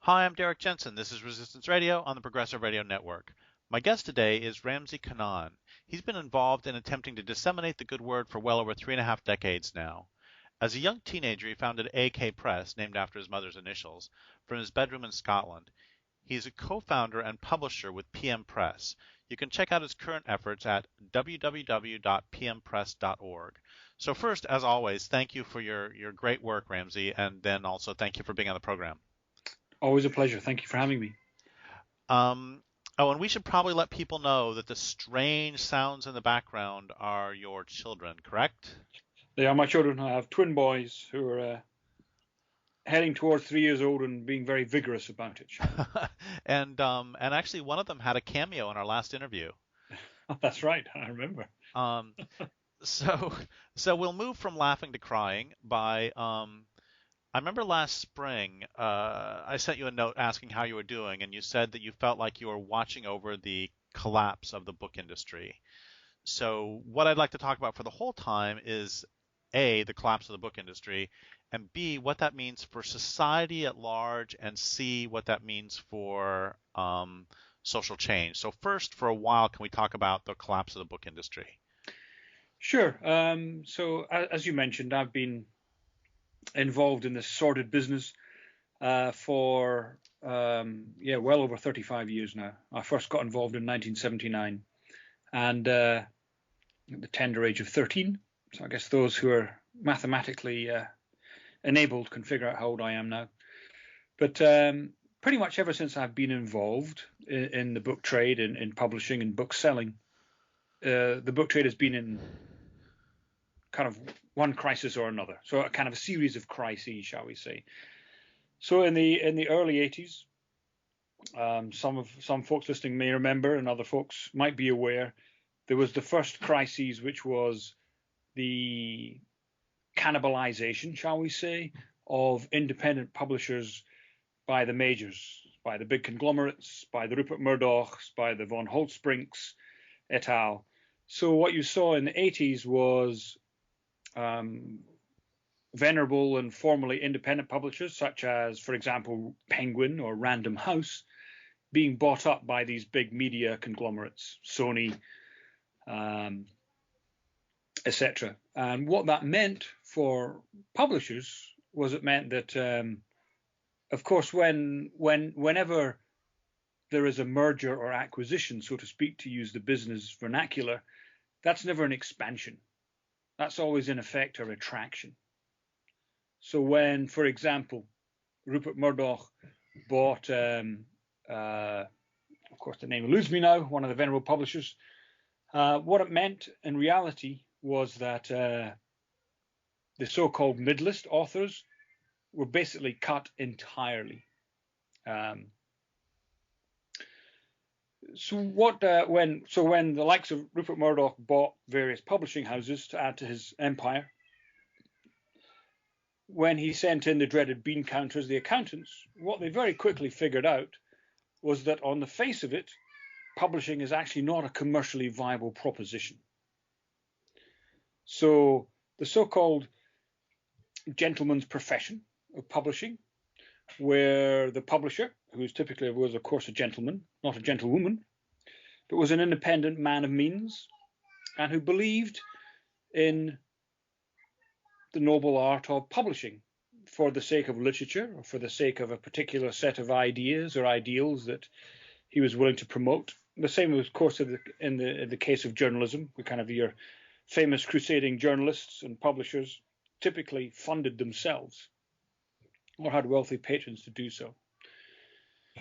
Hi, I'm Derrick Jensen. This is Resistance Radio on the Progressive Radio Network. My guest today is Ramsey Kanaan. He's been involved in attempting to disseminate the good word for well over 3.5 decades now. As a young teenager, he founded AK Press, named after his mother's initials, from his bedroom in Scotland. He is a co-founder and publisher with PM Press. You can check out his current efforts at www.pmpress.org. So first, as always, thank you for your great work, Ramsey, and then also thank you for being on the program. Always a pleasure. Thank you for having me. And we should probably let people know that the strange sounds in the background are your children, correct? They are my children. I have twin boys who are heading towards 3 years old and being very vigorous about it. And actually, one of them had a cameo in our last interview. That's right. I remember. So we'll move from laughing to crying by. I remember last spring, I sent you a note asking how you were doing, and you said that you felt like you were watching over the collapse of the book industry. So what I'd like to talk about for the whole time is A, the collapse of the book industry, and B, what that means for society at large, and C, what that means for social change. So first, for a while, can we talk about the collapse of the book industry? Sure. So as you mentioned, I've been involved in this sordid business for well over 35 years now. I first got involved in 1979 and at the tender age of 13. So I guess those who are mathematically enabled can figure out how old I am now. But pretty much ever since I've been involved in the book trade, in publishing and book selling, the book trade has been in kind of one crisis or another. So a kind of a series of crises, shall we say. So in the early 80s, some folks listening may remember, and other folks might be aware, there was the first crisis, which was the cannibalization, shall we say, of independent publishers by the majors, by the big conglomerates, by the Rupert Murdochs, by the von Holtzbrinks, et al. So what you saw in the 80s was venerable and formerly independent publishers, such as, for example, Penguin or Random House, being bought up by these big media conglomerates, Sony, etc. And what that meant for publishers was it meant that, of course, whenever there is a merger or acquisition, so to speak, to use the business vernacular, that's never an expansion. That's always, in effect, a retraction. So when, for example, Rupert Murdoch bought, of course, the name eludes me now, one of the venerable publishers, what it meant in reality was that the so-called mid-list authors were basically cut entirely. So when the likes of Rupert Murdoch bought various publishing houses to add to his empire, when he sent in the dreaded bean counters, the accountants, what they very quickly figured out was that on the face of it, publishing is actually not a commercially viable proposition. So the so-called gentleman's profession of publishing, where the publisher, who typically was, of course, a gentleman, not a gentlewoman, but was an independent man of means, and who believed in the noble art of publishing for the sake of literature or for the sake of a particular set of ideas or ideals that he was willing to promote. The same was, of course, in the case of journalism, where kind of your famous crusading journalists and publishers typically funded themselves or had wealthy patrons to do so.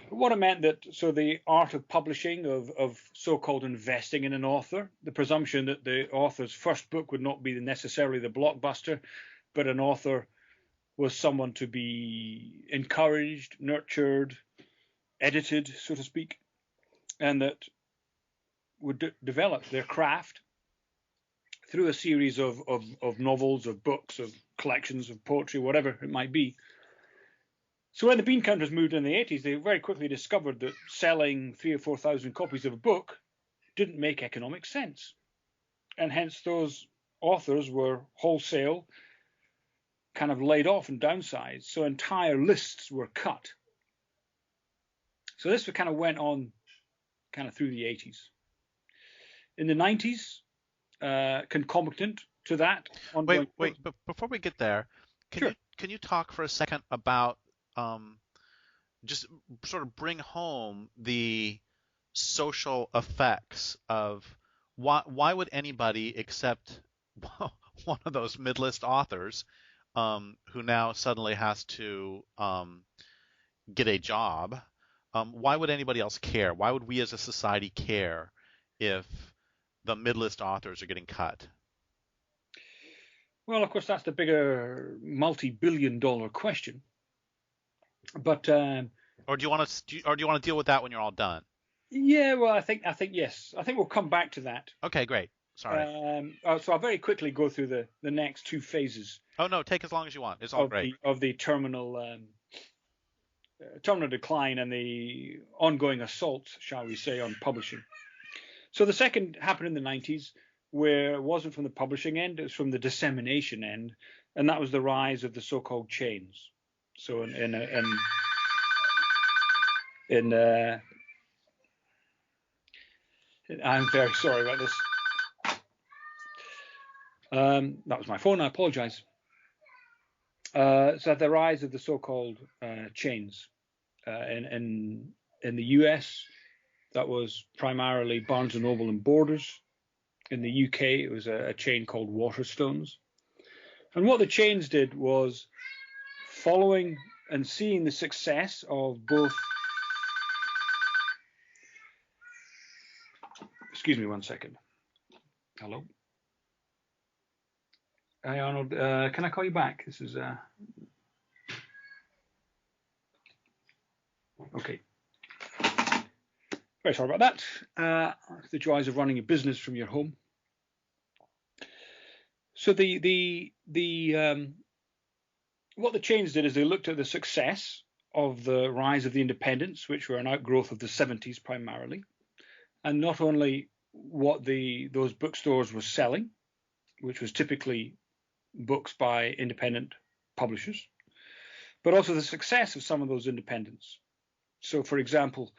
What it meant that, so the art of publishing, of so-called investing in an author, the presumption that the author's first book would not be necessarily the blockbuster, but an author was someone to be encouraged, nurtured, edited, so to speak, and that would develop their craft through a series of novels, of books, of collections of poetry, whatever it might be. So when the bean counters moved in the 80s, they very quickly discovered that selling 3,000 or 4,000 copies of a book didn't make economic sense. And hence those authors were wholesale kind of laid off and downsized. So entire lists were cut. So this kind of went on kind of through the 80s. In the 90s, concomitant to that ongoing. But before we get there, Sure. can you talk for a second about um, just sort of bring home the social effects of why would anybody except one of those mid-list authors who now suddenly has to get a job, why would anybody else care? Why would we as a society care if the mid-list authors are getting cut? Well, of course, that's the bigger multi-billion-dollar question. But Or do you want to deal with that when you're all done? yeah, well, I think yes. I think we'll come back to that. Okay, great. Sorry. So I'll very quickly go through the next two phases Oh no, take as long as you want. It's all of great. the terminal decline and the ongoing assault, shall we say, on publishing. So the second happened in the 90s, where it wasn't from the publishing end, it was from the dissemination end, and that was the rise of the so-called chains. So I'm very sorry about this. That was my phone. I apologize. So the rise of the so-called chains in the US, that was primarily Barnes and Noble and Borders. In the UK, it was a chain called Waterstones. And what the chains did was, following and seeing the success of both. Excuse me one second. Hello. Hi, Arnold. Can I call you back? This is okay. Very sorry about that. The joys of running a business from your home. So what the chains did is they looked at the success of the rise of the independents, which were an outgrowth of the 70s primarily, and not only what those bookstores were selling, which was typically books by independent publishers, but also the success of some of those independents. So, for example,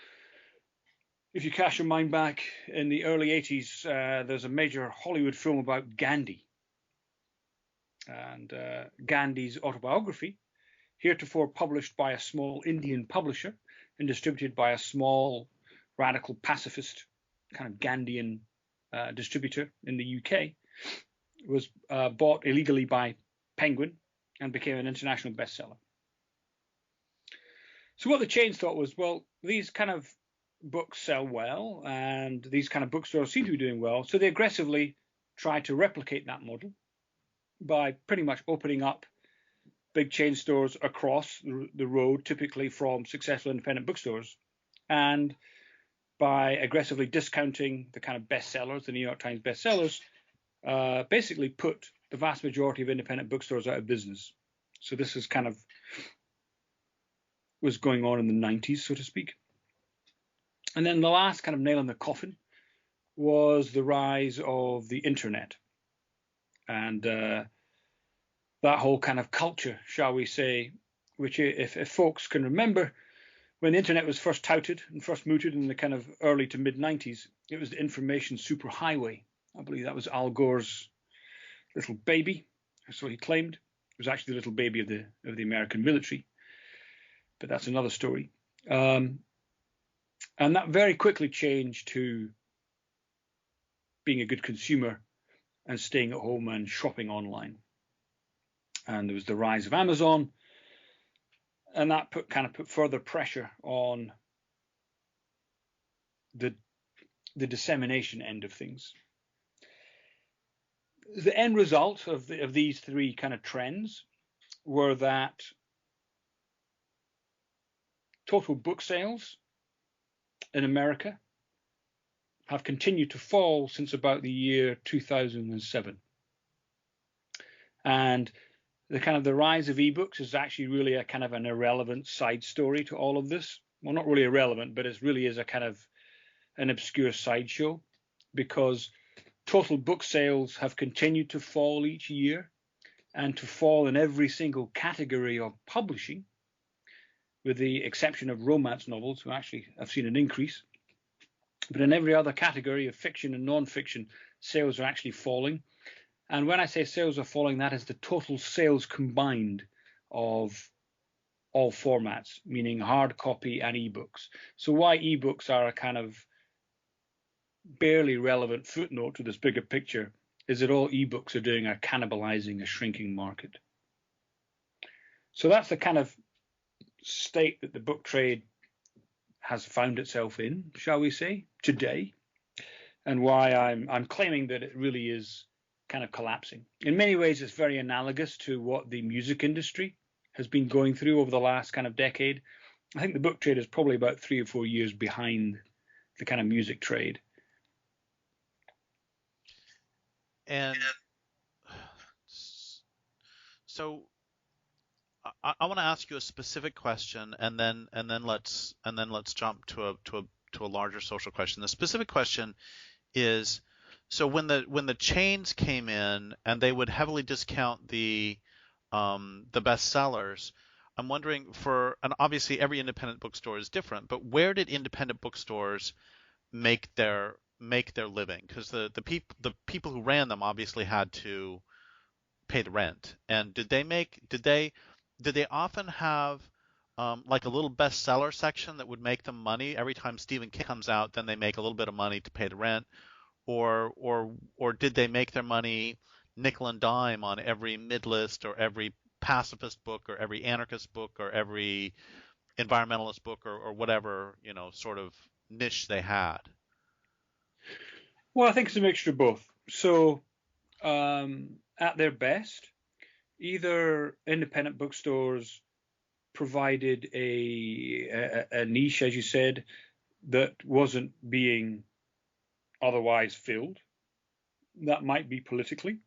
if you cast your mind back in the early 80s, there's a major Hollywood film about Gandhi. And Gandhi's autobiography, heretofore published by a small Indian publisher and distributed by a small radical pacifist kind of Gandhian distributor in the UK, was bought illegally by Penguin and became an international bestseller. So what the chains thought was, well, these kind of books sell well and these kind of bookstores seem to be doing well, so they aggressively tried to replicate that model by pretty much opening up big chain stores across the road, typically from successful independent bookstores, and by aggressively discounting the kind of bestsellers, the New York Times bestsellers, basically put the vast majority of independent bookstores out of business. So this is kind of was going on in the 90s, so to speak. And then the last kind of nail in the coffin was the rise of the internet. And that whole kind of culture, shall we say, which if folks can remember, when the internet was first touted and first mooted in the kind of early to mid 90s, it was the information superhighway. I believe that was Al Gore's little baby, so he claimed. It was actually the little baby of the American military, but that's another story. And that very quickly changed to being a good consumer and staying at home and shopping online. And there was the rise of Amazon, and that put further pressure on the dissemination end of things. The end result of these three kind of trends were that total book sales in America have continued to fall since about the year 2007. And the rise of ebooks is actually really a kind of an irrelevant side story to all of this. Well, not really irrelevant, but it really is a kind of an obscure sideshow, because total book sales have continued to fall each year and to fall in every single category of publishing, with the exception of romance novels, who actually have seen an increase. But in every other category of fiction and non-fiction, sales are actually falling. And when I say sales are falling, that is the total sales combined of all formats, meaning hard copy and ebooks. So why ebooks are a kind of barely relevant footnote to this bigger picture is that all ebooks are doing are cannibalizing a shrinking market. So that's the kind of state that the book trade has found itself in, shall we say, today, and why I'm claiming that it really is kind of collapsing. In many ways, it's very analogous to what the music industry has been going through over the last kind of decade. I think the book trade is probably about 3 or 4 years behind the kind of music trade. And so I want to ask you a specific question, and then let's jump to a larger social question. The specific question is, so when the chains came in and they would heavily discount the bestsellers, I'm wondering and obviously every independent bookstore is different, but where did independent bookstores make their living? Because the people who ran them obviously had to pay the rent. And did they often have like a little bestseller section that would make them money every time Stephen King comes out? Then they make a little bit of money to pay the rent, or did they make their money nickel and dime on every mid-list or every pacifist book or every anarchist book or every environmentalist book or whatever, sort of niche they had? Well, I think it's a mixture of both. So at their best, either independent bookstores provided a niche, as you said, that wasn't being otherwise filled. That might be politically,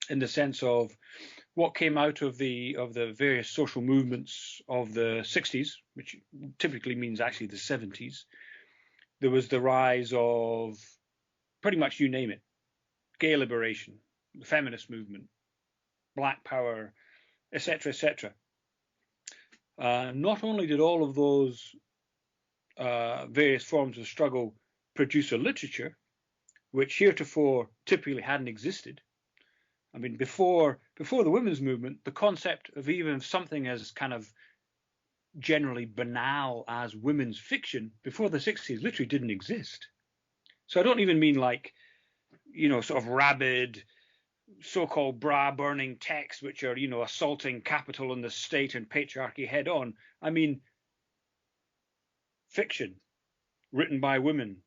in the sense of what came out of the various social movements of the 60s, which typically means actually the 70s. There was the rise of pretty much, you name it, gay liberation, the feminist movement, black power, etc., etc. Not only did all of those various forms of struggle produce a literature which heretofore typically hadn't existed. I mean, before the women's movement, the concept of even something as kind of generally banal as women's fiction before the 60s literally didn't exist. So I don't even mean like, sort of rabid, so-called bra-burning texts which are, assaulting capital and the state and patriarchy head on. I mean, fiction written by women,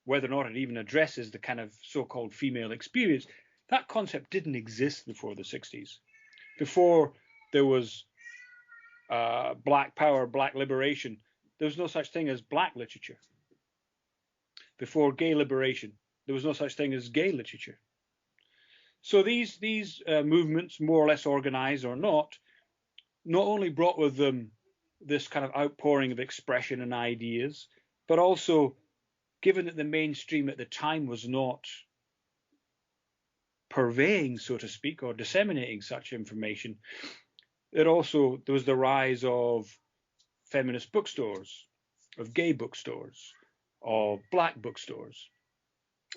whether or not it even addresses the kind of so-called female experience, that concept didn't exist before the 60s. Before there was black power, black liberation, there was no such thing as black literature. Before gay liberation, there was no such thing as gay literature. So these movements, more or less organized or not only brought with them this kind of outpouring of expression and ideas, but also, given that the mainstream at the time was not purveying, so to speak, or disseminating such information, there was the rise of feminist bookstores, of gay bookstores, of black bookstores.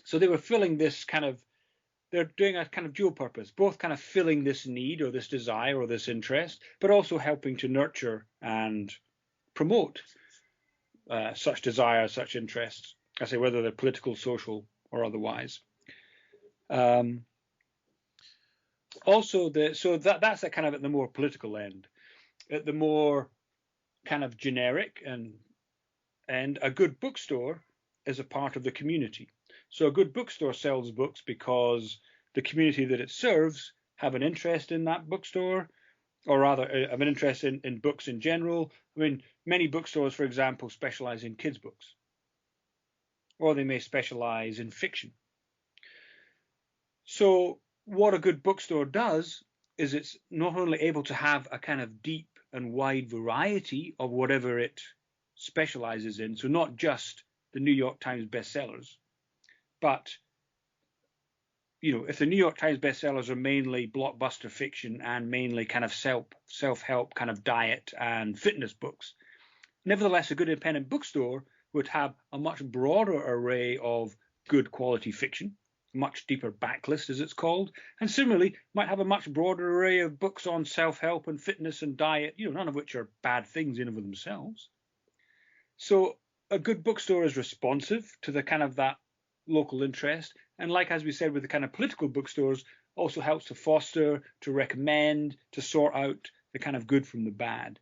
So they were filling this kind of, they're doing a kind of dual purpose, both kind of filling this need or this desire or this interest, but also helping to nurture and promote such desire, such interests. I say whether they're political, social, or otherwise. Also, that's a kind of at the more political end. At the more kind of generic and a good bookstore is a part of the community. So a good bookstore sells books because the community that it serves have an interest in that bookstore, or rather have an interest in books in general. I mean, many bookstores, for example, specialize in kids' books, or they may specialize in fiction. So what a good bookstore does is it's not only able to have a kind of deep and wide variety of whatever it specializes in, so not just the New York Times bestsellers, but if the New York Times bestsellers are mainly blockbuster fiction and mainly kind of self-help kind of diet and fitness books, nevertheless, a good independent bookstore would have a much broader array of good quality fiction, much deeper backlist, as it's called, and similarly might have a much broader array of books on self-help and fitness and diet, none of which are bad things in and of themselves. So a good bookstore is responsive to the kind of that local interest, and like as we said with the kind of political bookstores, also helps to foster, to recommend, to sort out the kind of good from the bad.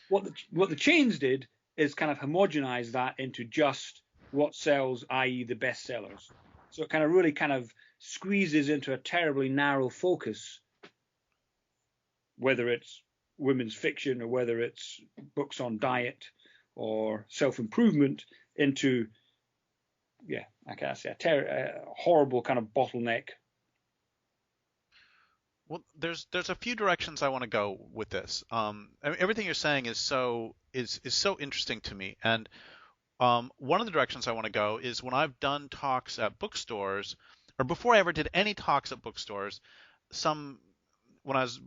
What the chains did is kind of homogenize that into just what sells, i.e. the bestsellers. So it kind of really kind of squeezes into a terribly narrow focus, whether it's women's fiction or whether it's books on diet or self-improvement, into, I can't say, a horrible kind of bottleneck. Well, there's a few directions I want to go with this. I mean, everything you're saying is so interesting to me, and one of the directions I want to go is when I've done talks at bookstores, or before I ever did any talks at bookstores, when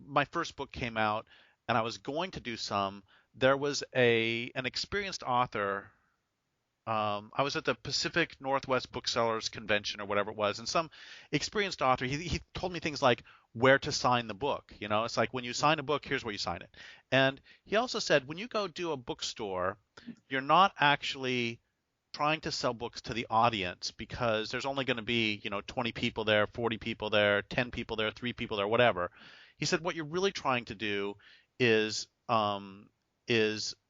my first book came out and I was going to do some, there was an experienced author. I was at the Pacific Northwest Booksellers Convention or whatever it was, and some experienced author, he told me things like where to sign the book. It's like when you sign a book, here's where you sign it. And he also said when you go do a bookstore, you're not actually trying to sell books to the audience because there's only going to be, 20 people there, 40 people there, 10 people there, 3 people there, whatever. He said what you're really trying to do is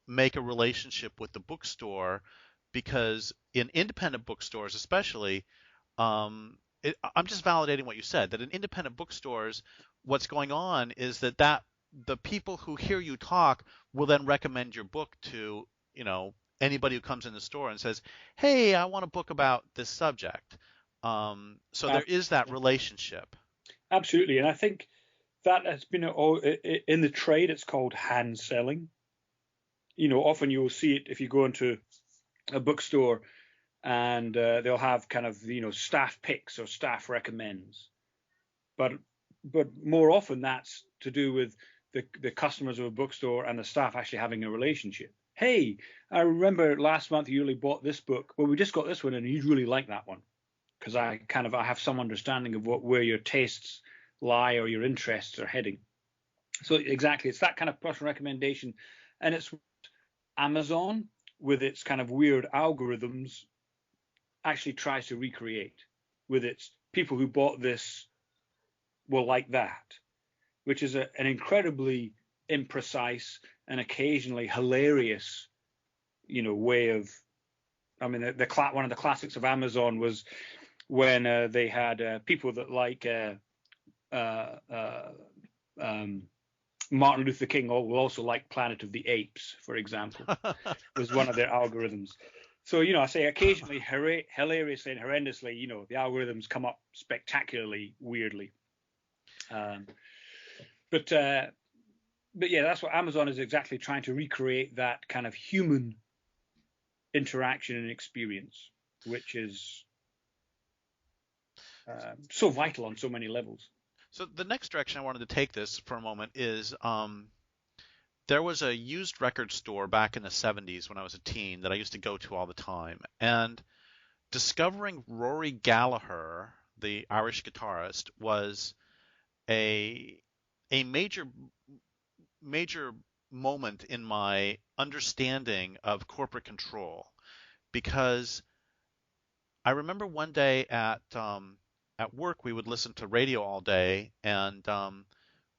make a relationship with the bookstore, because in independent bookstores especially, I'm just validating what you said, that in independent bookstores, what's going on is that the people who hear you talk will then recommend your book to, anybody who comes in the store and says, hey, I want a book about this subject. So there is that relationship. Absolutely. And I think that has been in the trade, it's called handselling. Often you'll see it if you go into a bookstore and they'll have kind of, staff picks or staff recommends. But more often that's to do with the customers of a bookstore and the staff actually having a relationship. Hey, I remember last month you really bought this book. Well, we just got this one and you really like that one, because I have some understanding of where your tastes lie or your interests are heading. So exactly, it's that kind of personal recommendation, and it's Amazon with its kind of weird algorithms actually tries to recreate, with its people who bought this will like that, which is an incredibly imprecise and occasionally hilarious, way of. I mean, one of the classics of Amazon was when they had people that like Martin Luther King will also like Planet of the Apes, for example, was one of their algorithms. So, I say occasionally hilariously and horrendously, the algorithms come up spectacularly weirdly. But yeah, that's what Amazon is exactly trying to recreate, that kind of human interaction and experience, which is so vital on so many levels. So the next direction I wanted to take this for a moment is there was a used record store back in the 70s when I was a teen that I used to go to all the time. And discovering Rory Gallagher, the Irish guitarist, was a major moment in my understanding of corporate control, because I remember one day at work we would listen to radio all day, and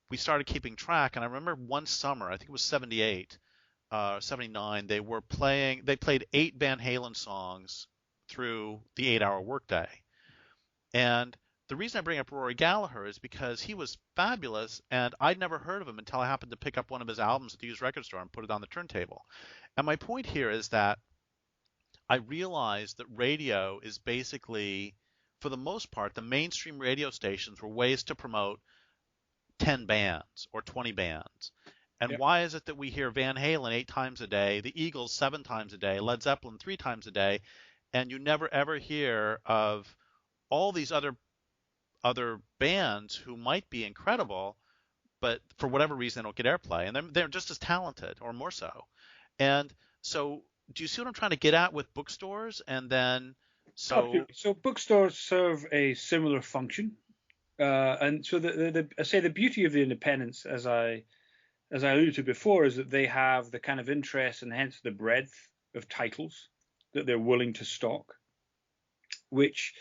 we started keeping track. And I remember one summer, I think it was 78, 79, they played 8 Van Halen songs through the 8-hour workday. And the reason I bring up Rory Gallagher is because he was fabulous, and I'd never heard of him until I happened to pick up one of his albums at the used record store and put it on the turntable. And my point here is that I realized that radio is basically, for the most part, the mainstream radio stations were ways to promote 10 bands or 20 bands. And Yep. why is it that we hear Van Halen 8 times a day, the Eagles 7 times a day, Led Zeppelin 3 times a day, and you never ever hear of all these other other bands who might be incredible, but for whatever reason they don't get airplay, and they're just as talented or more so. And so, do you see what I'm trying to get at with bookstores? And then, so Absolutely. So bookstores serve a similar function, and so I say the beauty of the independents, as I alluded to before, is that they have the kind of interest and hence the breadth of titles that they're willing to stock, which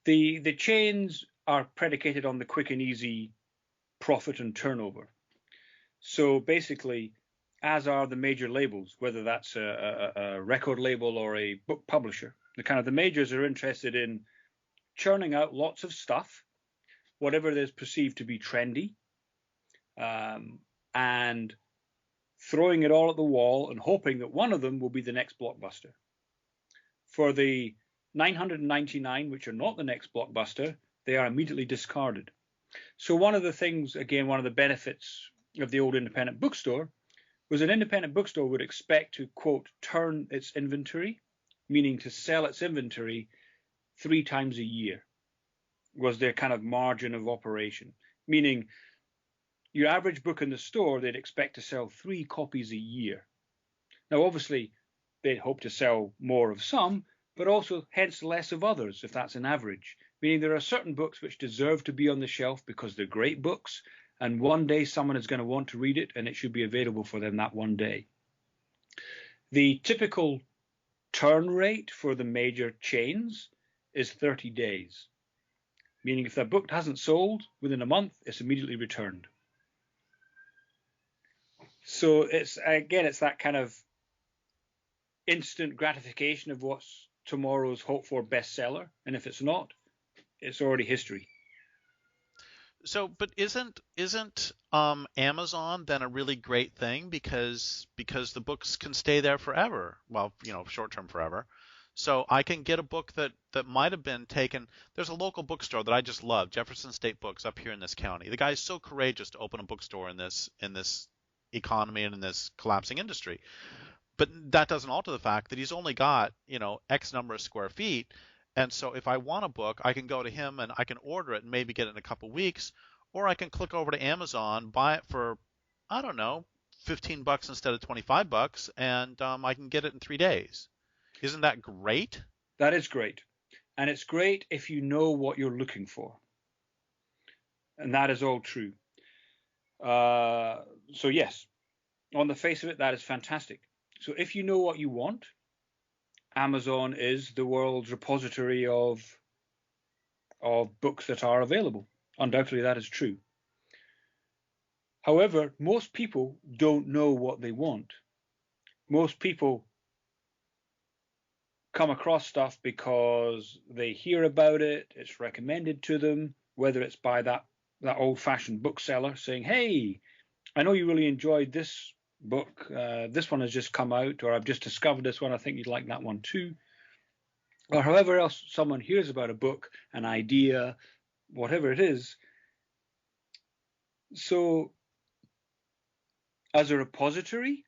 the chains are predicated on the quick and easy profit and turnover. So basically, as are the major labels, whether that's a record label or a book publisher, the majors are interested in churning out lots of stuff, whatever is perceived to be trendy, and throwing it all at the wall and hoping that one of them will be the next blockbuster. For the 999, which are not the next blockbuster, they are immediately discarded. So one of the things, again, one of the benefits of the old independent bookstore was an independent bookstore would expect to, quote, turn its inventory, meaning to sell its inventory 3 times a year, was their kind of margin of operation, meaning your average book in the store, they'd expect to sell 3 copies a year. Now, obviously, they'd hope to sell more of some, but also hence less of others, if that's an average, meaning there are certain books which deserve to be on the shelf because they're great books, and one day someone is going to want to read it, and it should be available for them that one day. The typical turn rate for the major chains is 30 days, meaning if that book hasn't sold within a month, it's immediately returned. So it's that kind of instant gratification of what's tomorrow's hoped for bestseller, and if it's not, it's already history. so, but isn't Amazon then a really great thing because the books can stay there forever? Well, short term forever. So I can get a book that might have been taken. There's a local bookstore that I just love, Jefferson State Books up here in this county. The guy's so courageous to open a bookstore in this economy and in this collapsing industry. But that doesn't alter the fact that he's only got, X number of square feet. And so if I want a book, I can go to him and I can order it and maybe get it in a couple weeks, or I can click over to Amazon, buy it for, I don't know, $15 instead of $25, and I can get it in 3 days. Isn't that great? That is great. And it's great if you know what you're looking for. And that is all true. So yes, on the face of it, that is fantastic. So if you know what you want, Amazon is the world's repository of books that are available. Undoubtedly, that is true. However, most people don't know what they want. Most people come across stuff because they hear about it, it's recommended to them, whether it's by that old-fashioned bookseller saying, hey, I know you really enjoyed this book, this one has just come out, or I've just discovered this one, I think you'd like that one too. Or however else someone hears about a book, an idea, whatever it is. So as a repository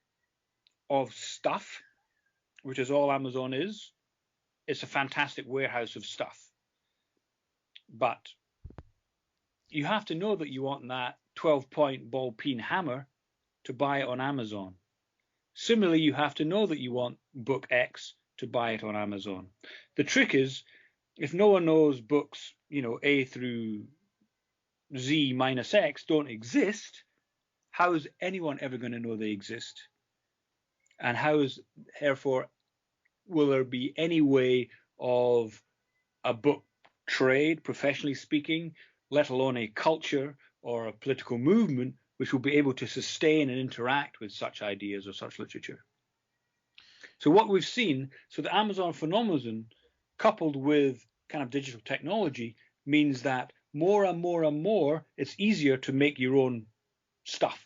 of stuff, which is all Amazon is, it's a fantastic warehouse of stuff. But you have to know that you want that 12-point ball peen hammer to buy it on Amazon. Similarly, you have to know that you want book X to buy it on Amazon. The trick is, if no one knows books, A through Z minus X don't exist, how is anyone ever going to know they exist? And therefore, will there be any way of a book trade, professionally speaking, let alone a culture or a political movement, which will be able to sustain and interact with such ideas or such literature? So what we've seen, so the Amazon phenomenon, coupled with kind of digital technology, means that more and more and more, it's easier to make your own stuff,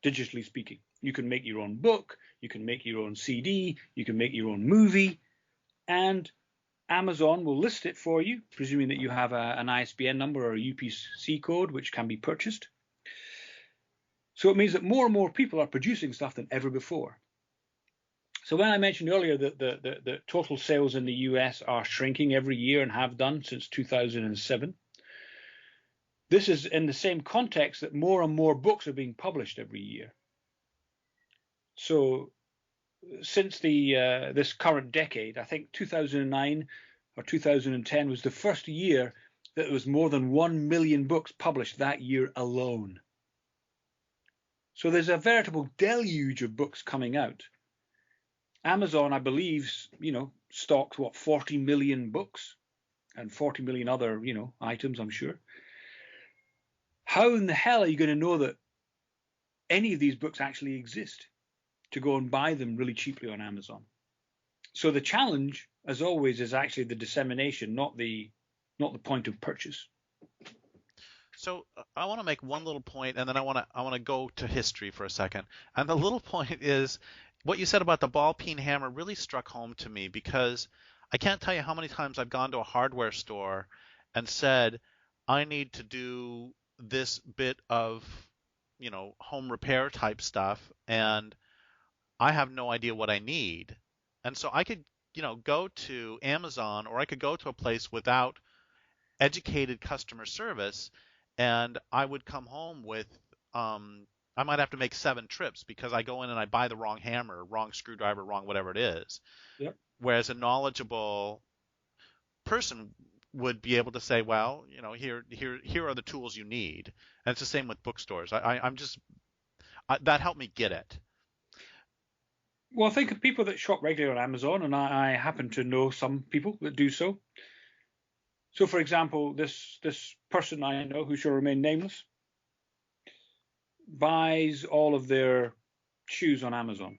digitally speaking. You can make your own book, you can make your own CD, you can make your own movie, and Amazon will list it for you, presuming that you have an ISBN number or a UPC code, which can be purchased. So it means that more and more people are producing stuff than ever before. So when I mentioned earlier that the total sales in the US are shrinking every year and have done since 2007, This is in the same context that more and more books are being published every year. So since this current decade, I think 2009 or 2010 was the first year that there was more than 1 million books published that year alone. So there's a veritable deluge of books coming out. Amazon, I believe, stocks 40 million books and 40 million other, items, I'm sure. How in the hell are you going to know that any of these books actually exist to go and buy them really cheaply on Amazon? So the challenge, as always, is actually the dissemination, not the point of purchase. So I want to make one little point, and then I want to go to history for a second. And the little point is what you said about the ball peen hammer really struck home to me, because I can't tell you how many times I've gone to a hardware store and said, I need to do this bit of, home repair type stuff, and I have no idea what I need. And so I could, go to Amazon, or I could go to a place without educated customer service, and I would come home with, I might have to make 7 trips because I go in and I buy the wrong hammer, wrong screwdriver, wrong whatever it is. Yep. Whereas a knowledgeable person would be able to say, well, here are the tools you need. And it's the same with bookstores. That helped me get it. Well, think of people that shop regularly on Amazon, and I happen to know some people that do so. So, for example, this person I know, who shall remain nameless, buys all of their shoes on Amazon.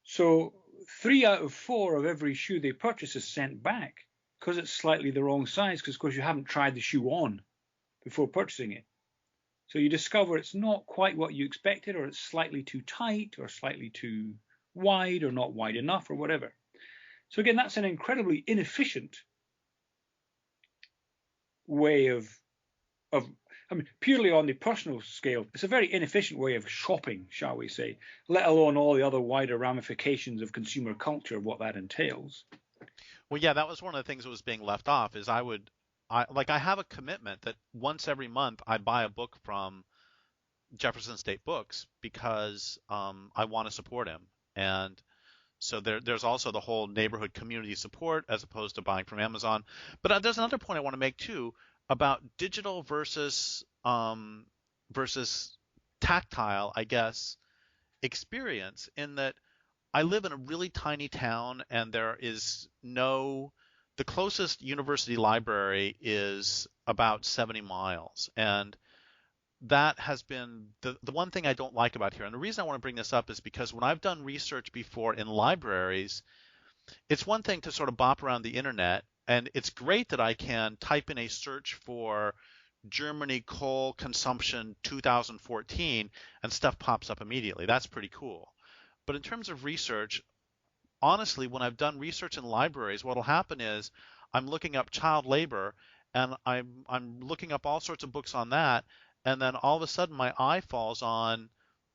So 3 out of 4 of every shoe they purchase is sent back because it's slightly the wrong size, because, of course, you haven't tried the shoe on before purchasing it. So you discover it's not quite what you expected, or it's slightly too tight, or slightly too wide, or not wide enough, or whatever. So again, that's an incredibly inefficient way of purely on the personal scale, it's a very inefficient way of shopping, shall we say, let alone all the other wider ramifications of consumer culture, what that entails. Well, yeah, that was one of the things that was being left off. Is I have a commitment that once every month I buy a book from Jefferson State Books, because I want to support him. And so there's also the whole neighborhood community support as opposed to buying from Amazon. But there's another point I want to make too about digital versus tactile, I guess, experience, in that I live in a really tiny town, and the closest university library is about 70 miles. And that has been the one thing I don't like about here. And the reason I want to bring this up is because when I've done research before in libraries, it's one thing to sort of bop around the internet, and it's great that I can type in a search for Germany coal consumption 2014 and stuff pops up immediately. That's pretty cool. But in terms of research, honestly, when I've done research in libraries, what'll happen is I'm looking up child labor, and I'm looking up all sorts of books on that, and then all of a sudden my eye falls on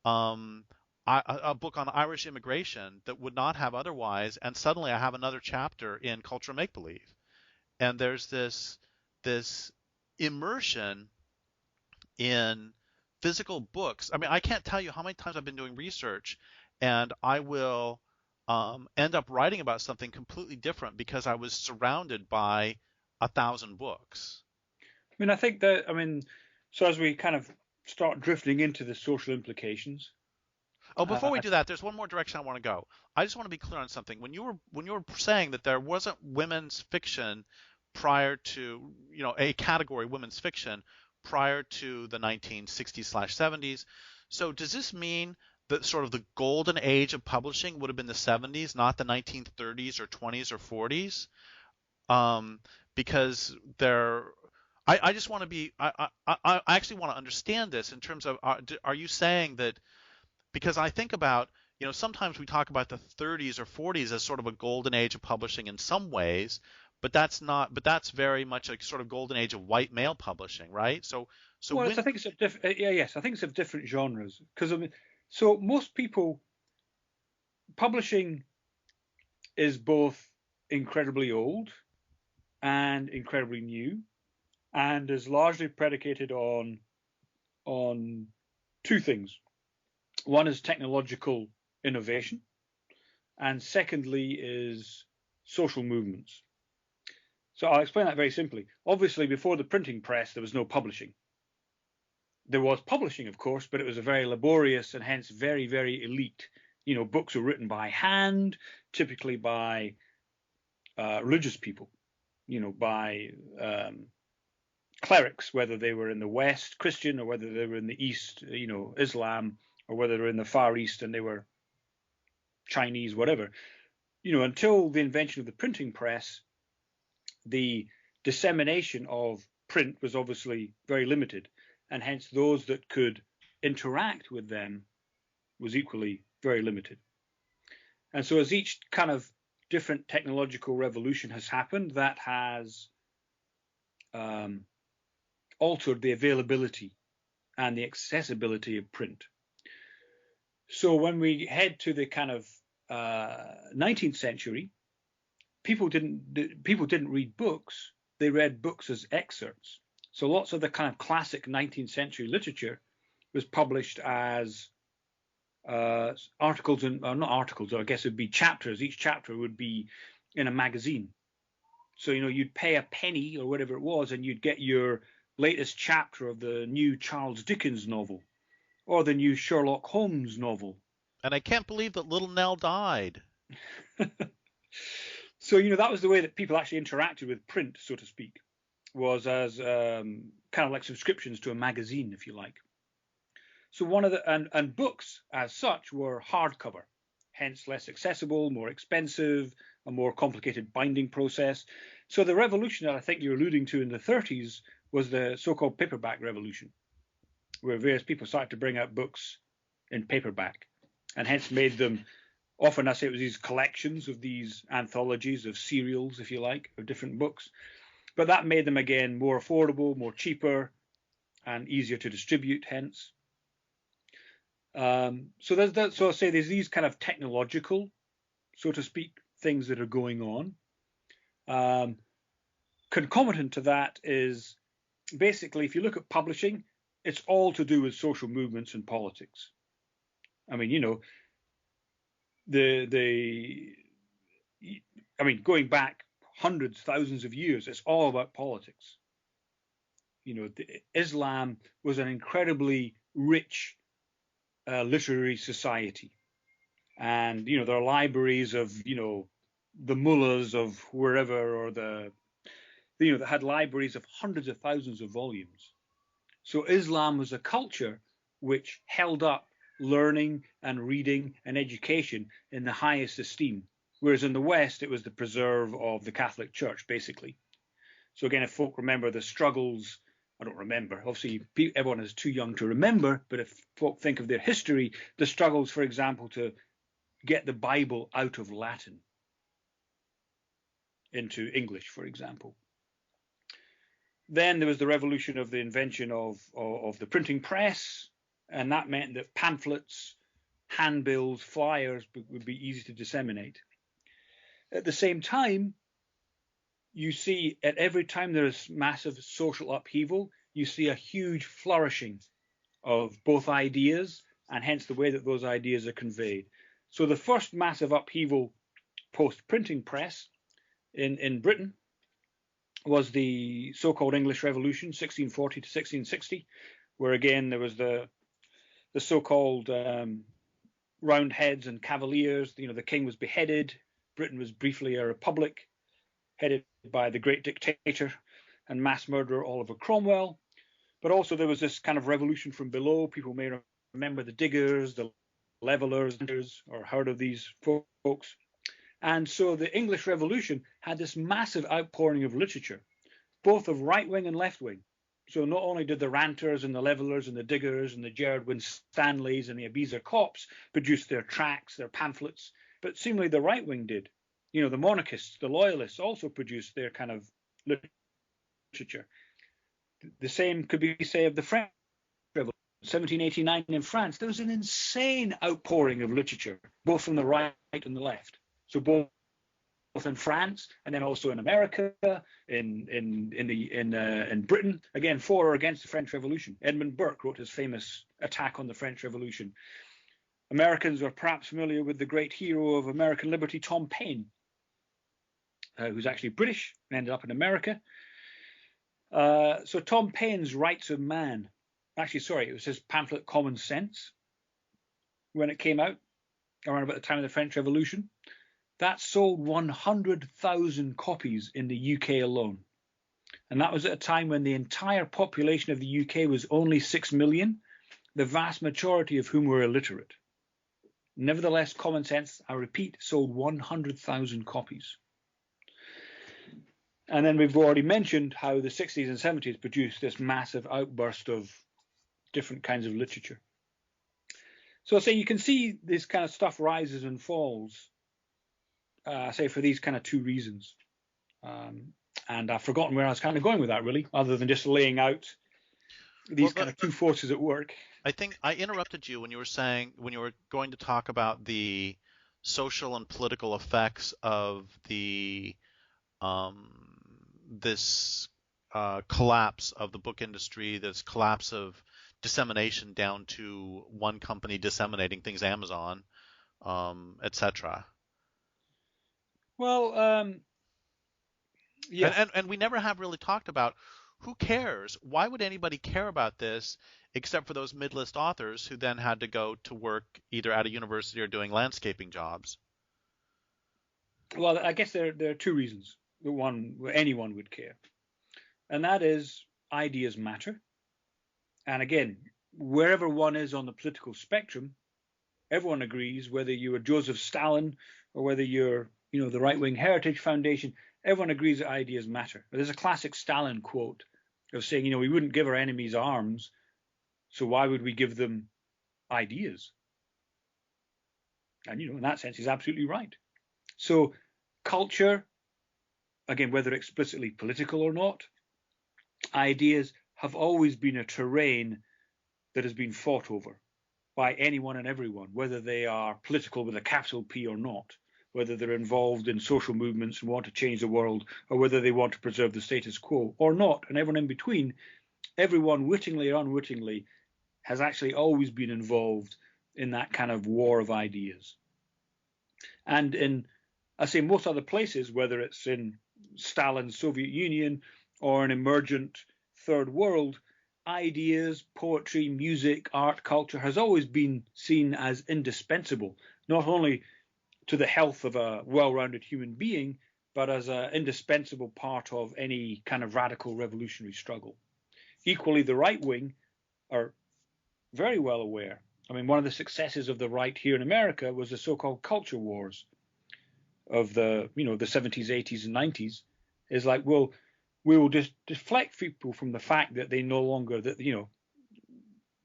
um, a book on Irish immigration that would not have otherwise, and suddenly I have another chapter in cultural make believe, and there's this immersion in physical books. I mean, I can't tell you how many times I've been doing research, and I will end up writing about something completely different because I was surrounded by 1,000 books. I think that, so as we kind of start drifting into the social implications. Oh, before we do that, there's one more direction I want to go. I just want to be clear on something. When you were saying that there wasn't women's fiction prior to, a category women's fiction prior to the 1960s/70s. So does this mean that sort of the golden age of publishing would have been the 70s, not the 1930s or 20s or 40s? Because I just want to be, I actually want to understand this in terms of, are you saying that, because I think about, sometimes we talk about the 30s or 40s as sort of a golden age of publishing in some ways, but that's very much a sort of golden age of white male publishing, right? Well, I think it's yes, I think it's of different genres, because so most people, publishing is both incredibly old and incredibly new, and is largely predicated on two things. One is technological innovation, and secondly is social movements. So I'll explain that very simply. Obviously, before the printing press, there was no publishing. There was publishing, of course, but it was a very laborious and hence very, very elite. Books were written by hand, typically by religious people, by clerics, whether they were in the West, Christian, or whether they were in the East, Islam, or whether they were in the Far East and they were Chinese, whatever. Until the invention of the printing press, the dissemination of print was obviously very limited, and hence those that could interact with them was equally very limited. And so as each kind of different technological revolution has happened, that has altered the availability and the accessibility of print. So when we head to the kind of 19th century, people didn't read books. They read books as excerpts. So lots of the kind of classic 19th century literature was published as articles, not articles, I guess it would be chapters. Each chapter would be in a magazine. So, you'd pay a penny or whatever it was, and you'd get your latest chapter of the new Charles Dickens novel or the new Sherlock Holmes novel. And I can't believe that little Nell died. So, that was the way that people actually interacted with print, so to speak, was as kind of like subscriptions to a magazine, if you like. So and books as such were hardcover, hence less accessible, more expensive, a more complicated binding process. So the revolution that I think you're alluding to in the 30s was the so-called paperback revolution, where various people started to bring out books in paperback, and hence made them, often I say it was these collections of these anthologies of serials, if you like, of different books. But that made them, again, more affordable, more cheaper, and easier to distribute, hence. So I say there's these kind of technological, so to speak, things that are going on. Concomitant to that is basically, if you look at publishing, it's all to do with social movements and politics. I mean, going back hundreds, thousands of years, it's all about politics. Islam was an incredibly rich literary society, and there are libraries of the mullahs of wherever, or that had libraries of hundreds of thousands of volumes. So Islam was a culture which held up learning and reading and education in the highest esteem, whereas in the West it was the preserve of the Catholic Church, basically. So again, if folk remember the struggles, I don't remember, obviously everyone is too young to remember, but if folk think of their history, the struggles, for example, to get the Bible out of Latin into English, for example. Then there was the revolution of the invention of the printing press, and that meant that pamphlets, handbills, flyers would be easy to disseminate. At the same time, you see at every time there is massive social upheaval, you see a huge flourishing of both ideas, and hence the way that those ideas are conveyed. So the first massive upheaval post-printing press in Britain was the so-called English Revolution, 1640 to 1660, where again there was the so-called Roundheads and Cavaliers. The king was beheaded. Britain was briefly a republic, headed by the great dictator and mass murderer Oliver Cromwell. But also there was this kind of revolution from below. People may remember the diggers, the levelers, or heard of these folks. And so the English Revolution had this massive outpouring of literature, both of right wing and left wing. So not only did the ranters and the levelers and the diggers and the Gerard Winstanleys and the Abizer Copps produce their tracts, their pamphlets, but seemingly the right wing did. The monarchists, the loyalists also produced their kind of literature. The same could be said of the French Revolution, 1789 in France. There was an insane outpouring of literature, both from the right and the left. So both in France, and then also in America, in Britain, again for or against the French Revolution. Edmund Burke wrote his famous attack on the French Revolution. Americans are perhaps familiar with the great hero of American liberty, Tom Paine, who's actually British and ended up in America. So Tom Paine's Rights of Man, actually, sorry, it was his pamphlet Common Sense when it came out around about the time of the French Revolution. That sold 100,000 copies in the UK alone. And that was at a time when the entire population of the UK was only 6 million, the vast majority of whom were illiterate. Nevertheless, Common Sense, I repeat, sold 100,000 copies. And then we've already mentioned how the 60s and 70s produced this massive outburst of different kinds of literature. So say you can see this kind of stuff rises and falls, say for these kind of two reasons. And I've forgotten where I was kind of going with that, really, other than just laying out these kind of two forces at work. I think I interrupted you when you were going to talk about the social and political effects of the this collapse of the book industry, this collapse of dissemination down to one company disseminating things, Amazon, etc. Well, yeah. And we never have really talked about who cares? Why would anybody care about this except for those mid-list authors who then had to go to work either at a university or doing landscaping jobs? Well, I guess there are two reasons that anyone would care. And that is ideas matter. And again, wherever one is on the political spectrum, everyone agrees, whether you are Joseph Stalin or whether you're, the Right-Wing Heritage Foundation, everyone agrees that ideas matter. There's a classic Stalin quote of saying, we wouldn't give our enemies arms, so why would we give them ideas? And, in that sense, he's absolutely right. So culture, again, whether explicitly political or not, ideas have always been a terrain that has been fought over by anyone and everyone, whether they are political with a capital P or not, whether they're involved in social movements and want to change the world, or whether they want to preserve the status quo or not, and everyone in between. Everyone, wittingly or unwittingly, has actually always been involved in that kind of war of ideas. And in, I say, most other places, whether it's in Stalin's Soviet Union or an emergent third world, ideas, poetry, music, art, culture has always been seen as indispensable, not only to the health of a well-rounded human being, but as an indispensable part of any kind of radical revolutionary struggle. Equally, the right wing are very well aware. I mean, one of the successes of the right here in America was the so-called culture wars of the 70s, 80s, and 90s. Is like, well, we will just deflect people from the fact that they no longer, that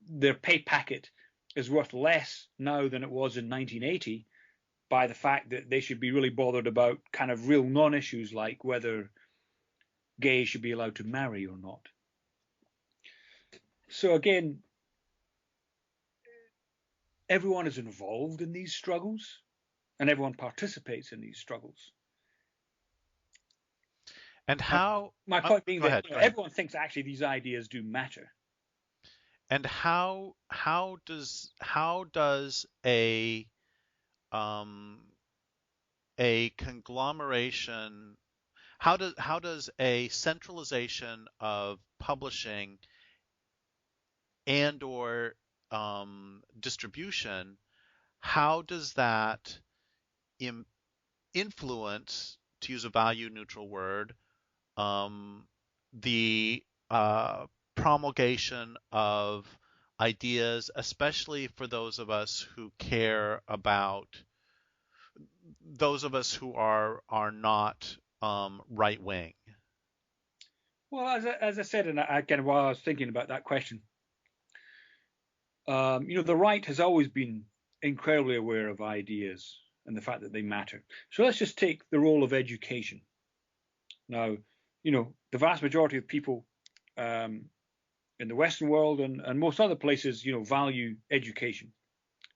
their pay packet is worth less now than it was in 1980, by the fact that they should be really bothered about kind of real non-issues like whether gays should be allowed to marry or not. So again, everyone is involved in these struggles and everyone participates in these struggles. And how... My point being that go ahead. Everyone thinks actually these ideas do matter. And how does a conglomeration, how does a centralization of publishing and or distribution, how does that influence, to use a value neutral word, the promulgation of ideas, especially for those of us who care about, those of us who are not right wing? Well, as I said, and again, while I was thinking about that question, the right has always been incredibly aware of ideas and the fact that they matter. So let's just take the role of education. Now, the vast majority of people in the Western world and most other places, value education.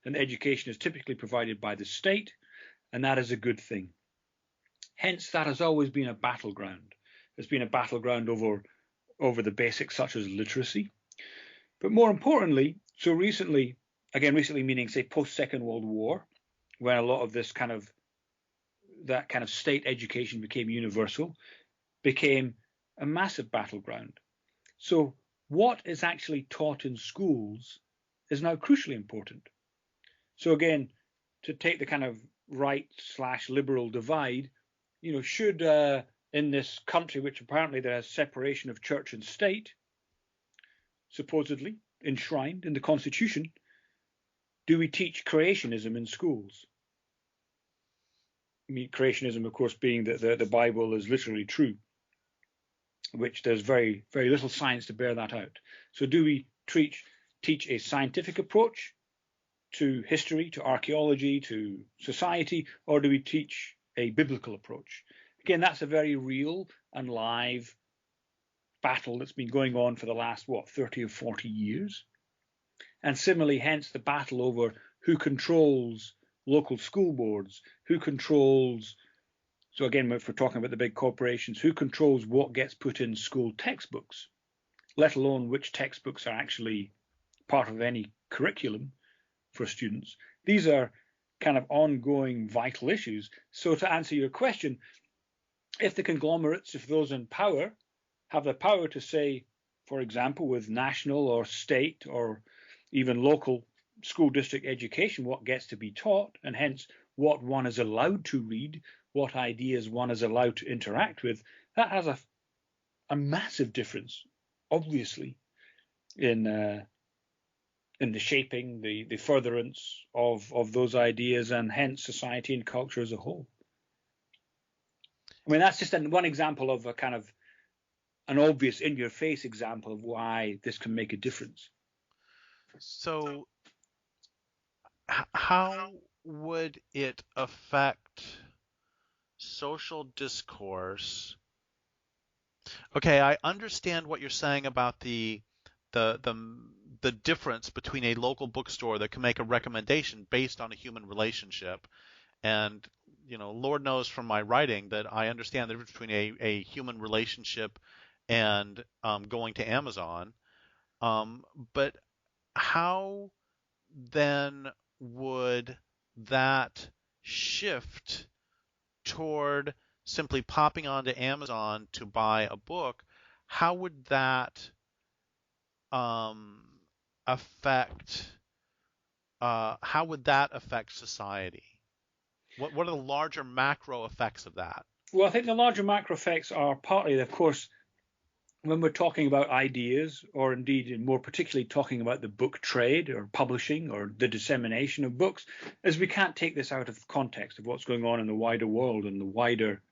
And education is typically provided by the state, and that is a good thing. Hence, that has always been a battleground. It's been a battleground over the basics such as literacy. But more importantly, so recently, again, recently meaning, say, post-Second World War, when a lot of this that kind of state education became universal, became a massive battleground. So what is actually taught in schools is now crucially important. So again, to take the kind of right/liberal divide, should in this country, which apparently there is separation of church and state, supposedly enshrined in the Constitution, do we teach creationism in schools? I mean, creationism, of course, being that the Bible is literally true, which there's very, very little science to bear that out. So do we teach a scientific approach to history, to archaeology, to society, or do we teach a biblical approach? Again, that's a very real and live battle that's been going on for the last, 30 or 40 years. And similarly, hence the battle over who controls local school boards, who controls, so again, if we're talking about the big corporations, who controls what gets put in school textbooks, let alone which textbooks are actually part of any curriculum for students. These are kind of ongoing vital issues. So to answer your question, if the conglomerates, if those in power have the power to say, for example, with national or state or even local school district education, what gets to be taught, and hence what one is allowed to read, what ideas one is allowed to interact with, that has a massive difference, obviously, in the shaping, the furtherance of those ideas, and hence society and culture as a whole. I mean, that's just one example of a kind of an obvious in-your-face example of why this can make a difference. So how would it affect social discourse? Okay, I understand what you're saying about the the difference between a local bookstore that can make a recommendation based on a human relationship. And Lord knows from my writing that I understand the difference between a human relationship and going to Amazon. But how then would that shift toward simply popping onto Amazon to buy a book? How would that um, affect how would that affect society? What are the larger macro effects of that? Well, I think the larger macro effects are partly, of course, when we're talking about ideas, or indeed more particularly talking about the book trade or publishing or the dissemination of books, is we can't take this out of context of what's going on in the wider world and the wider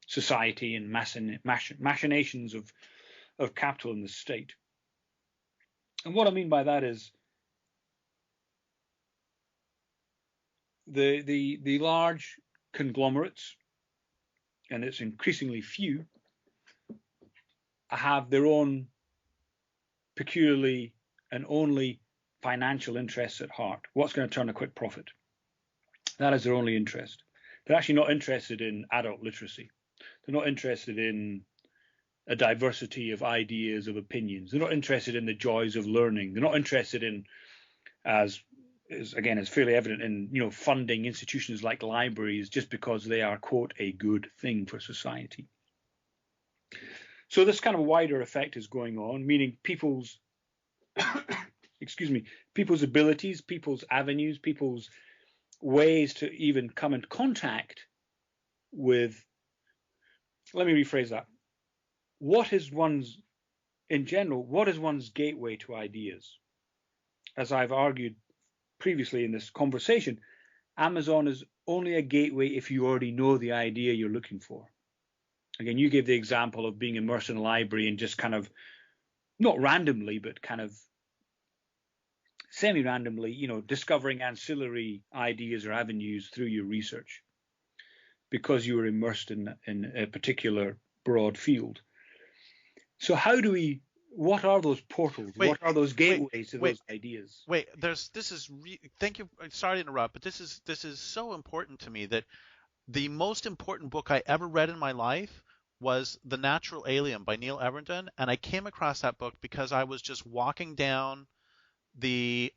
society and machinations of capital in the state. And what I mean by that is the large conglomerates, and it's increasingly few, have their own peculiarly and only financial interests at heart. What's going to turn a quick profit? That is their only interest. They're actually not interested in adult literacy. They're not interested in a diversity of ideas, of opinions. They're not interested in the joys of learning. They're not interested in, as again is fairly evident in funding institutions like libraries just because they are, quote, a good thing for society. So this kind of wider effect is going on, meaning people's people's abilities, people's avenues, people's ways to even come in contact with, let me rephrase that. What is one's gateway to ideas? As I've argued previously in this conversation, Amazon is only a gateway if you already know the idea you're looking for. Again, you gave the example of being immersed in a library and just kind of, not randomly, but kind of semi-randomly, discovering ancillary ideas or avenues through your research because you were immersed in a particular broad field. So what are those portals? What are those gateways to those ideas? Thank you. Sorry to interrupt, but this is so important to me that The most important book I ever read in my life was The Natural Alien by Neil Everton, and I came across that book because I was just walking down the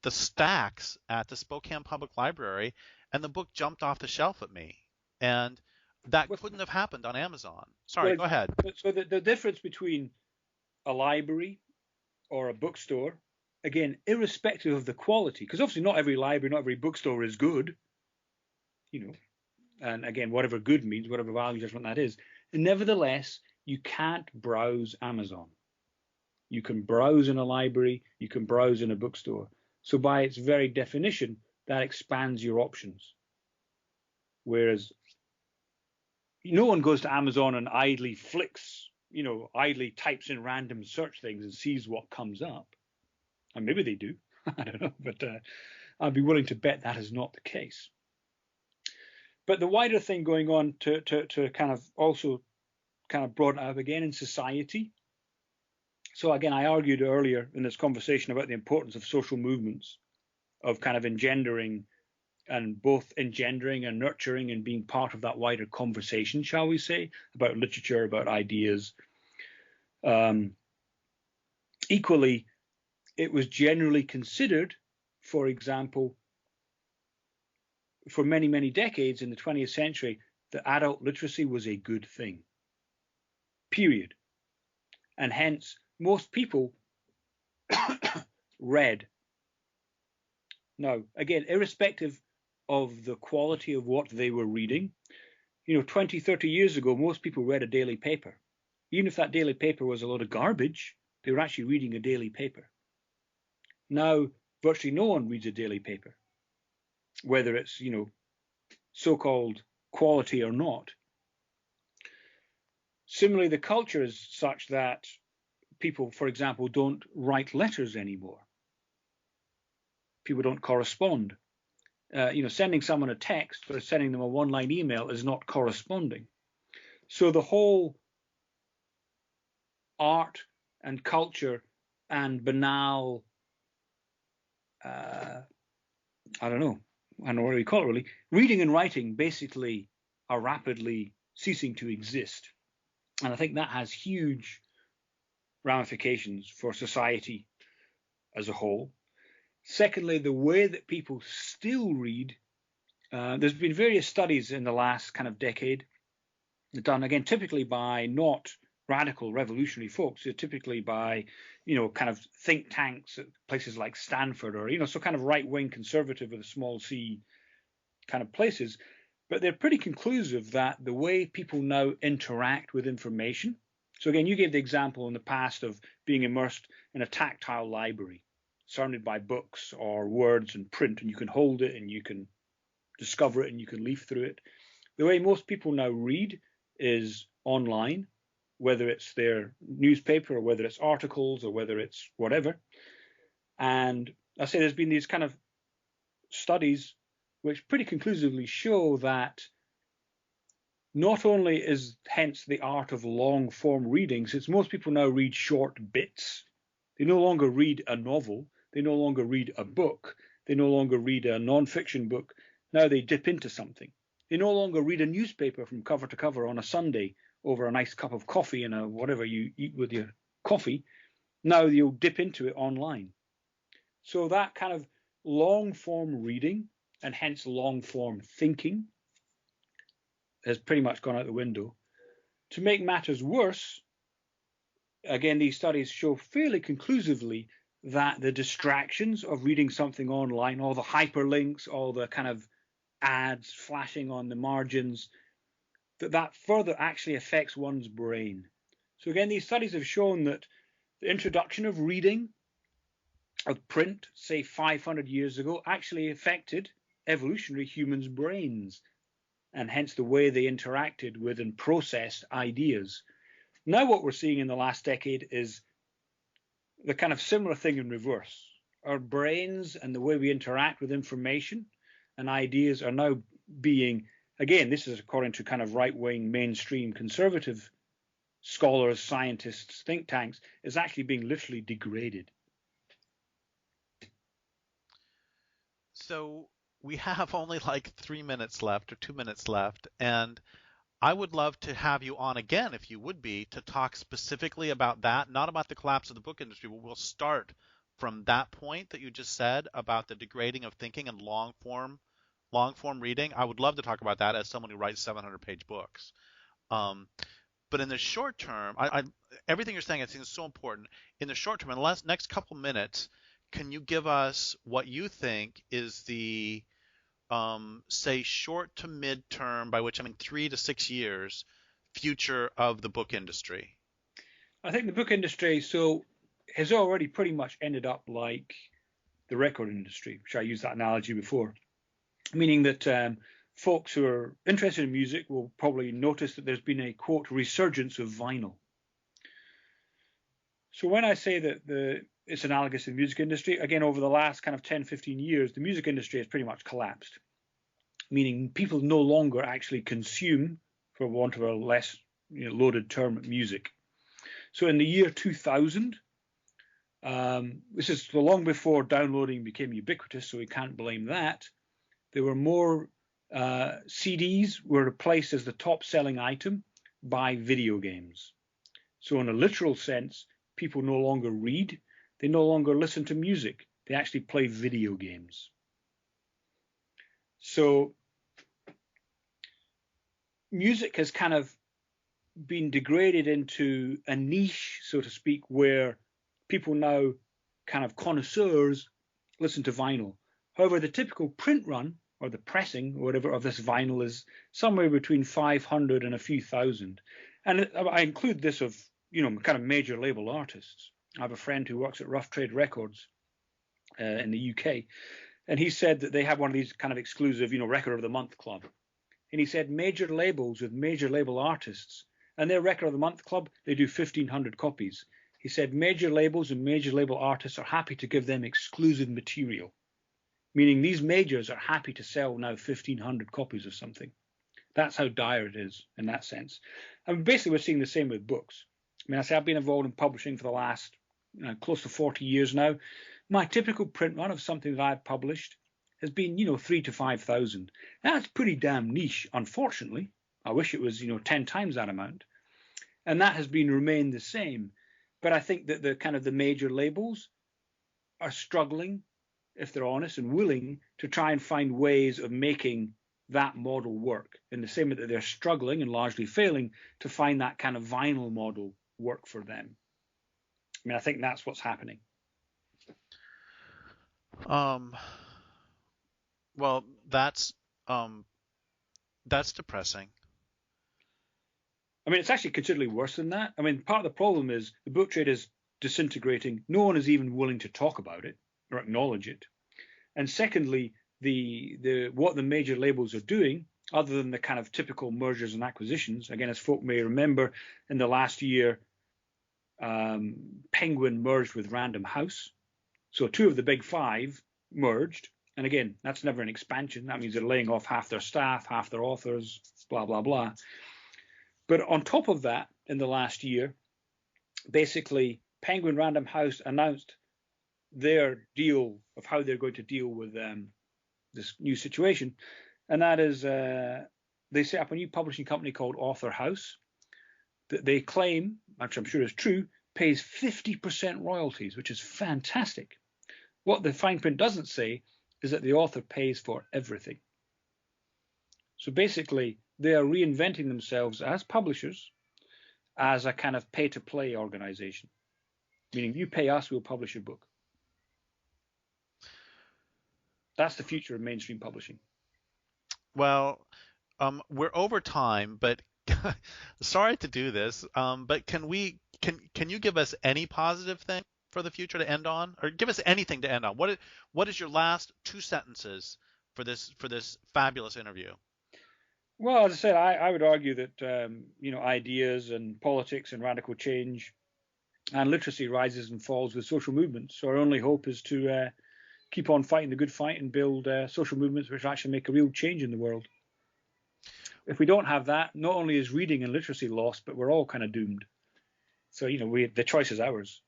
stacks at the Spokane Public Library, and the book jumped off the shelf at me. And that Well, couldn't have happened on Amazon. Sorry, well, go ahead. exactly. So the difference between a library or a bookstore, again, irrespective of the quality, because obviously not every library, not every bookstore is good, you know, and again, whatever good means, whatever value judgment that is. And nevertheless, you can't browse Amazon. You can browse in a library, you can browse in a bookstore. So by its very definition, that expands your options. Whereas no one goes to Amazon and idly flicks, idly types in random search things and sees what comes up. And maybe they do. I don't know, but I'd be willing to bet that is not the case. But the wider thing going on to kind of also kind of broaden out again in society. So again, I argued earlier in this conversation about the importance of social movements, of kind of engendering and both engendering and nurturing and being part of that wider conversation, shall we say, about literature, about ideas. Equally, it was generally considered, for example, for many, many decades in the 20th century, that adult literacy was a good thing, period. And hence, most people read. Now, again, irrespective of the quality of what they were reading, 20, 30 years ago, most people read a daily paper. Even if that daily paper was a load of garbage, they were actually reading a daily paper. Now, virtually no one reads a daily paper, whether it's, so-called quality or not. Similarly, the culture is such that people, for example, don't write letters anymore. People don't correspond. Sending someone a text or sending them a one-line email is not corresponding. So the whole art and culture and banal, I don't know what you call it really, reading and writing basically are rapidly ceasing to exist. And I think that has huge ramifications for society as a whole. Secondly, the way that people still read, there's been various studies in the last kind of decade done, again, typically by not radical revolutionary folks, they're typically by, kind of think tanks at places like Stanford or, so kind of right-wing conservative with a small c kind of places. But they're pretty conclusive that the way people now interact with information. So again, you gave the example in the past of being immersed in a tactile library, surrounded by books or words and print, and you can hold it and you can discover it and you can leaf through it. The way most people now read is online, whether it's their newspaper or whether it's articles or whether it's whatever. And I say there's been these kind of studies which pretty conclusively show that not only is hence the art of long form reading, since most people now read short bits, they no longer read a novel, they no longer read a book, they no longer read a non-fiction book, now they dip into something. They no longer read a newspaper from cover to cover on a Sunday over a nice cup of coffee and a whatever you eat with your coffee. Now you'll dip into it online. So that kind of long form reading and hence long form thinking has pretty much gone out the window. To make matters worse, again, these studies show fairly conclusively that the distractions of reading something online, all the hyperlinks, all the kind of ads flashing on the margins, that further actually affects one's brain. So again, these studies have shown that the introduction of reading, of print, say 500 years ago, actually affected evolutionary humans' brains, and hence the way they interacted with and processed ideas. Now what we're seeing in the last decade is the kind of similar thing in reverse. Our brains and the way we interact with information and ideas are now being, again, this is according to kind of right-wing mainstream conservative scholars, scientists, think tanks, is actually being literally degraded. So we have only like 3 minutes left or 2 minutes left, and I would love to have you on again, if you would be, to talk specifically about that, not about the collapse of the book industry, but we'll start from that point that you just said about the degrading of thinking and long form reading. I would love to talk about that as someone who writes 700-page books. Um, but in the short term, everything you're saying I think is so important. In the short term, in the next couple minutes, can you give us what you think is the say short to mid-term, by which I mean 3 to 6 years, future of the book industry? I think the book industry has already pretty much ended up like the record industry, which I used that analogy before, meaning that folks who are interested in music will probably notice that there's been a, quote, resurgence of vinyl. So when I say that it's analogous to the music industry, again, over the last kind of 10, 15 years, the music industry has pretty much collapsed, meaning people no longer actually consume, for want of a less loaded term, music. So in the year 2000, this is long before downloading became ubiquitous, so we can't blame that. There were more CDs were replaced as the top selling item by video games. So in a literal sense, people no longer read, they no longer listen to music, they actually play video games. So music has kind of been degraded into a niche, so to speak, where people now, kind of connoisseurs, listen to vinyl. However, the typical print run or the pressing or whatever of this vinyl is somewhere between 500 and a few thousand. And I include this of, kind of major label artists. I have a friend who works at Rough Trade Records in the UK, and he said that they have one of these kind of exclusive, record of the month club. And he said major labels with major label artists and their record of the month club, they do 1,500 copies. He said major labels and major label artists are happy to give them exclusive material, meaning these majors are happy to sell now 1,500 copies of something. That's how dire it is in that sense. And basically, we're seeing the same with books. I mean, I say I've been involved in publishing for the last close to 40 years now. My typical print run of something that I've published has been, 3,000 to 5,000. That's pretty damn niche, unfortunately. I wish it was, 10 times that amount. And that has been remained the same. But I think that the kind of the major labels are struggling, if they're honest, and willing to try and find ways of making that model work, in the same way that they're struggling and largely failing to find that kind of vinyl model work for them. I mean, I think that's what's happening. Well, that's depressing. I mean, it's actually considerably worse than that. I mean, part of the problem is the book trade is disintegrating. No one is even willing to talk about it or acknowledge it. And secondly, what the major labels are doing, other than the kind of typical mergers and acquisitions, again, as folk may remember, in the last year, Penguin merged with Random House. So two of the big five merged. And again, that's never an expansion. That means they're laying off half their staff, half their authors, blah, blah, blah. But on top of that, in the last year, basically, Penguin Random House announced their deal of how they're going to deal with this new situation. And that is they set up a new publishing company called Author House that they claim, which I'm sure is true, pays 50% royalties, which is fantastic. What the fine print doesn't say is that the author pays for everything. So basically, they are reinventing themselves as publishers, as a kind of pay-to-play organization, meaning you pay us, we'll publish your book. That's the future of mainstream publishing. Well, we're over time, but sorry to do this. But can you give us any positive thing for the future to end on, or give us anything to end on? What is your last 2 sentences for this fabulous interview? Well, as I said, I would argue that ideas and politics and radical change and literacy rises and falls with social movements. So our only hope is to keep on fighting the good fight and build social movements which actually make a real change in the world. If we don't have that, not only is reading and literacy lost, but we're all kind of doomed. So the choice is ours.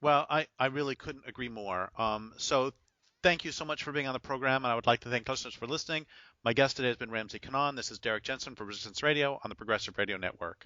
Well, I really couldn't agree more. So Thank you so much for being on the program, and I would like to thank listeners for listening. My guest today has been Ramsey Kanaan. This is Derrick Jensen for Resistance Radio on the Progressive Radio Network.